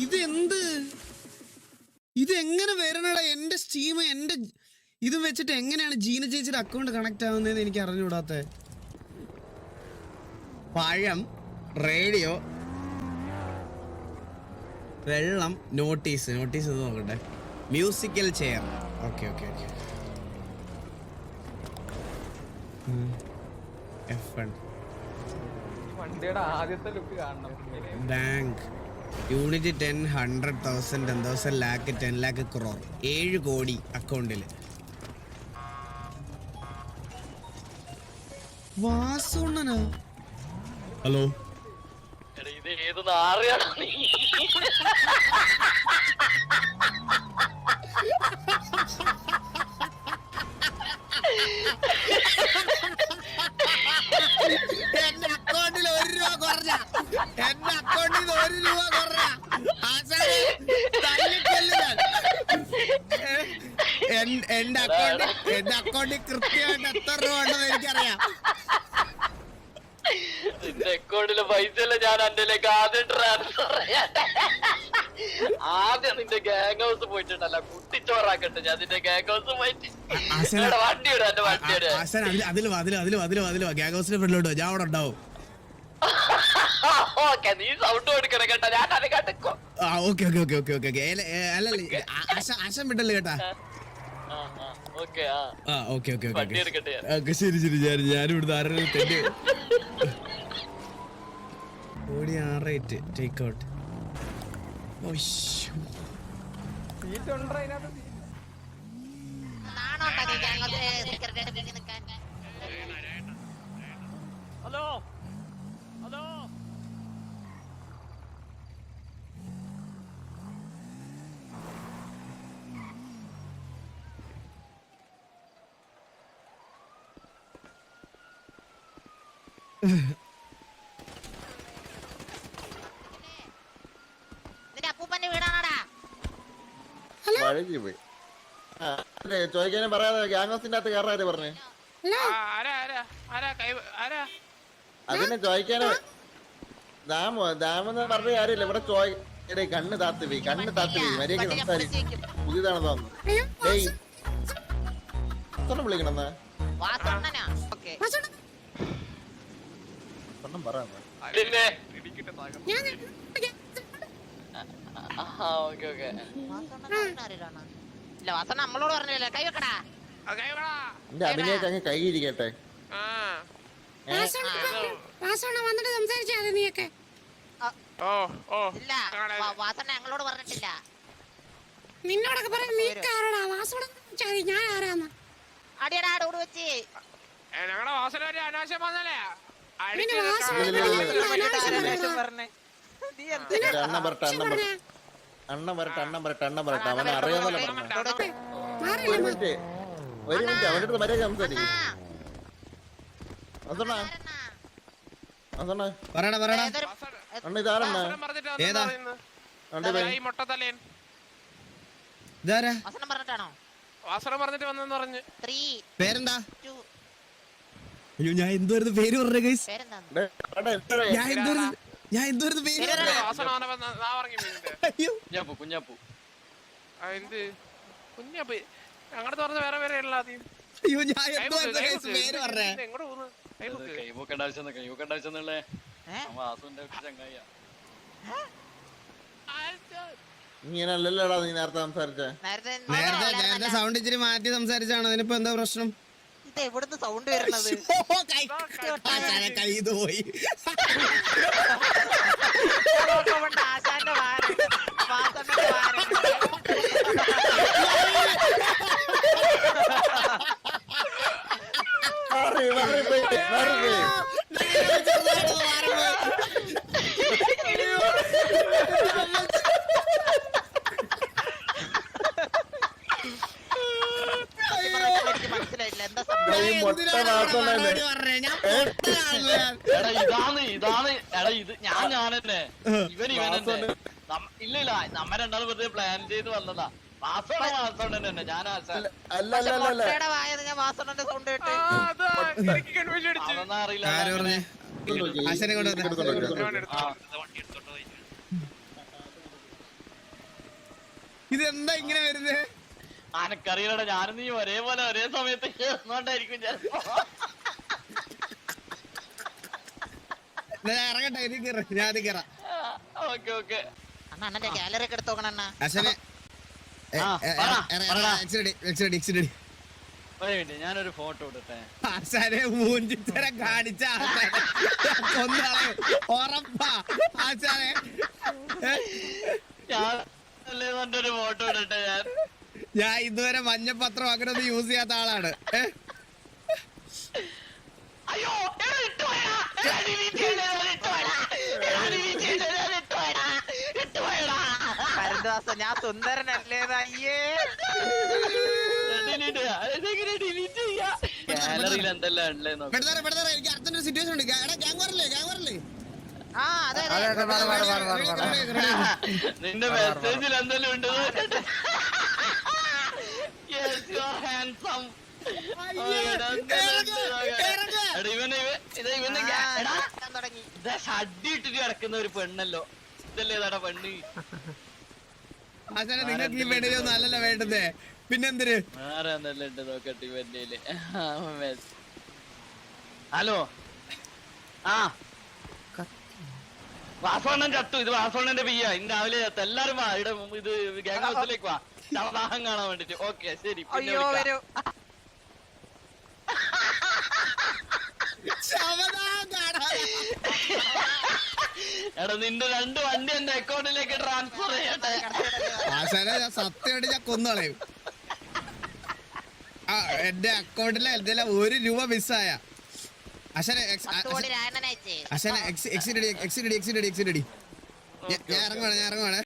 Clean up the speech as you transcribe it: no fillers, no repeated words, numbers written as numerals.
ഇതെന്ത് ഇതെങ്ങനെ വരണടാ? എന്റെ സ്റ്റീം എന്റെ ഇതും വെച്ചിട്ട് എങ്ങനെയാണ് ജീന ചേച്ചിയുടെ അക്കൗണ്ട് കണക്ട് ആവുന്നതെന്ന് എനിക്ക് അറിഞ്ഞുകൂടാത്ത. പഴം, റേഡിയോ, വെള്ളം, നോട്ടീസ് നോക്കട്ടെ, musical chair. Okay okay okay. Bank unit 10, 100,000, 10,000 lakh, 10 lakh crore, 7 കോടി അക്കൗണ്ടില്. വാസുണ്ണനാ? ഹലോ, ഇത് ഏത് നാറിയാണോ നീ? എന്റെ അക്കൗണ്ടിൽ 1 രൂപ കുറഞ്ഞ, എന്റെ അക്കൗണ്ടിൽ 1 രൂപ കുറഞ്ഞ എന്റെ അക്കൗണ്ടിൽ കൃത്യമായിട്ട് എത്ര രൂപ ഉണ്ടെന്ന് എനിക്കറിയാം. നിന്റെ അക്കൗണ്ടിലെ പൈസ അല്ല ഞാൻ എന്റെലേക്ക് ആദ്യം ട്രാൻസ്ഫർ ആദ്യം നിന്റെ ഗാങ് ഹൗസ് പോയിട്ടുണ്ടല്ല, കുട്ടിച്ചോറാക്കട്ടെ ഞാൻ നിന്റെ ഗാങ് ഹൗസ് പോയിട്ട്. വണ്ടിയുടെ എന്റെ വണ്ടിയുടെ ഗ്യാങ് ഹൗസിന്റെ ഫ്രണ്ടിലോട്ടോ, ഞാൻ അവിടെ ഉണ്ടാവും. ഓക്കെ, നീ സൗണ്ട് കൊടുക്കണം കേട്ടോ, ഞാൻ അത് കണ്ടോ. Okay okay okay okay okay. അല്ലല്ലേ ആശം വിട്ടല്ലേ കേട്ടാ? ഓക്കെ ഓക്കെ ഓക്കെ വണ്ടി എടുക്കട്ടെ. ഓക്കെ ശരി ശരി. ഞാനിവിടുന്ന് ആരുടെ തെറ്റ് ഓടി 6 ടേക്ക് ഔട്ട്. ഹലോ ഹലോ, അപ്പൂപ്പന്റെ വീടാണോടാ? ചോദിക്കാനും പറയാതെ ഗ്യാങ് ഹൗസിന്റെ അകത്ത് കയറാര് പറഞ്ഞു. അതിനെ ചോദിക്കാനും ദാമെന്ന് പറഞ്ഞ കാര്യമില്ല. ഇവിടെ കണ്ണ് താത്ത് പോയി മര്യാദ സംസാരിക്കും. പുതിയതാണെന്ന് തോന്നുന്നു. വിളിക്കണെന്നാ സ്വർണ്ണം പറയാ. നമ്മളോട് പറഞ്ഞില്ല കൈ വെക്കടാ. എന്റെ അഭിനയൊക്കെ അങ്ങ് കൈയിരിക്കട്ടെ. വന്നിട്ട് സംസാരിച്ചാ നീയൊക്കെ. ഇല്ല, വാസന ഞങ്ങളോട് പറഞ്ഞിട്ടില്ല. നിന്നോടൊക്കെ പറയാൻ നീ ആരാടാ? വാസോട് ഞാൻ ആരാന്ന് അടിയടാ ഓട് വെച്ച് ഞങ്ങളുടെ വാസന ഒരു അനാവശ്യം വന്നല്ലേ? അണ്ണ പറട്ടെ അവനെ അറിയാന്നല്ലോ പറഞ്ഞു. ഒരു മിനിറ്റ് അവന്റെ അടുത്ത് മര്യാദ സംസാരിക്കും. അണ്ണ ഇതാരണ്ണ? പറഞ്ഞിട്ടാണോ? വാസന പറഞ്ഞിട്ട് വന്നെന്ന് പറഞ്ഞു. പേരെന്താ? അയ്യോ ഞാൻ എന്തോരുന്നു പേര് പറഞ്ഞ ഗൈസ്. ഞാൻ എന്തോരുന്നു പേര്. കുഞ്ഞാപ്പു എന്ത് കുഞ്ഞാപ്പ് ഞങ്ങളുടെ തുറന്ന് വേറെ വേറെ ഉള്ള ആദ്യം. അയ്യോ ഞാൻ എന്തോരുന്നു പേര് പറഞ്ഞേ. എങ്ങോട്ട് പോകുന്നു? കൈവക്കണ്ട ആവശ്യം വാസുവിന്റെ ചങ്ങായിയാ. ഇങ്ങനല്ലല്ലോടാ നീ നേരത്തെ സംസാരിച്ചേ. നേരത്തെ സൗണ്ട് ഇച്ചിരി മാറ്റി സംസാരിച്ചാണ്. അതിനിപ്പോ എന്താ പ്രശ്നം? ഇത് എവിടുന്ന് സൗണ്ട് വരുന്നത്? കൈ പോയി. ആശാന്റെ വാസന്റെ മനസ്സിലായില്ല എന്താ ഇതാണ് ഇത് ഞാനെന്നെ ഇവനെന്നെ ഇല്ല നമ്മ രണ്ടാളും വെറുതെ പ്ലാൻ ചെയ്ത് വന്നതാ. വാസോണ്ടൻ തന്നെ ഞാൻ വാസന്റെ സൗണ്ട് കേട്ട് അതൊന്നും അറിയില്ല. ഇതെന്താ ഇങ്ങനെ വരുന്നത്? അനക്കറിയണടാ, ഞാനും നീ ഒരേപോലെ ഒരേ സമയത്ത് കേറുന്നോണ്ടായിരിക്കും ചിലപ്പോ. ഞാൻ ഇറങ്ങട്ടെ, ഇത് കേറ, ഞാൻ അത് കേറാം. Okay okay. അണ്ണ അണ്ണന്റെ ഗാലറി ഒക്കെ എടുത്ത് നോക്കണം അണ്ണ. അശനെ എക്സിഡി ഒരു മിനിറ്റ്, ഞാനൊരു ഫോട്ടോ എടുട്ടെ. ആശാനെ മൂഞ്ചിത്തരം കാണിച്ച ആശാനെ കൊന്നാളെ ഉറപ്പാ ആശാനെ. ഞാൻ അല്ലേ എന്റെ ഒരു ഫോട്ടോ ഇടട്ടെ ഞാൻ. ഞാൻ ഇതുവരെ മഞ്ഞപ്പത്രം അങ്ങനെ ഒന്നും യൂസ് ചെയ്യാത്ത ആളാണ്. അയ്യോ എടാ, ഇട്ട് പോയെടാ. എടാ, delete ചെയ്യല്ലേ, എടാ, ഇട്ട് പോയെടാ. എടാ, delete ചെയ്യല്ലേ, എടാ, ഇട്ട് പോയെടാ. ഇട്ട് പോയെടാ. ഹരിദാസ ഞാൻ സുന്ദരനല്ലേതാ? അയ്യേ Delete ചെയ്യാ. ഇതെങ്ങനെ delete ചെയ്യാ? ഗാലറിയിൽ എന്തെല്ലാം ഉള്ളേ നോക്ക്. പെടുത്താറ എനിക്ക് അർത്ഥം ഒരു സിറ്റുവേഷൻ ഉണ്ട്. എടാ ഗ്യാങ് വരല്ലേ ആ അതെ അതെ നിന്റെ മെസ്സേജിൽ എന്തെല്ലാം ഉണ്ട്? Yes, you are handsome. തുടങ്ങി. ഷഡ്ഡി ഇട്ടിട്ട് കിടക്കുന്ന ഒരു പെണ്ണല്ലോ. ഇതല്ലേ ഇതാടാ പെണ്ണ്. ആശാനെ നിങ്ങൾക്ക് ഈ പെണ്ണിനൊന്നും അല്ലല്ലോ വേണ്ടത്, പിന്നെന്തിന്? വേറെ എന്തെല്ലാം ഉണ്ട് നോക്കട്ടെ ഇവന്റെയില്. ഹലോ, ആ വാസവണ്ണൻ ചത്തു. ഇത് വാസവണ്ണന്റെ പിയ്യ. ഇന്ന് രാവിലെ ചത്തു. എല്ലാരും വാ, ഇവിടെ ഇത് ഗ്യാങ് ഹൗസിലേക്ക് വാ, ശവദാഹം കാണാൻ വേണ്ടിട്ട്. ഓക്കെ ശരി, പിന്നെ അയ്യോ വിളിക്കാം. വരൂ. എടാ നിന്റെ 2 വണ്ടി എന്റെ അക്കൗണ്ടിലേക്ക് ട്രാൻസ്ഫർ ചെയ്യട്ടെ. ആശാനെ ഞാൻ സത്യമായിട്ട് ഞാൻ കൊന്നളയും. എന്റെ അക്കൗണ്ടിലെ എന്തെല്ലാം 1 രൂപ മിസ്സായ അശനെ പത്ത് കോടി രായണ്ണനയച്ചേ. അശനെ എക്സിഡി ഞാൻ ഇറങ്ങുവാണ്.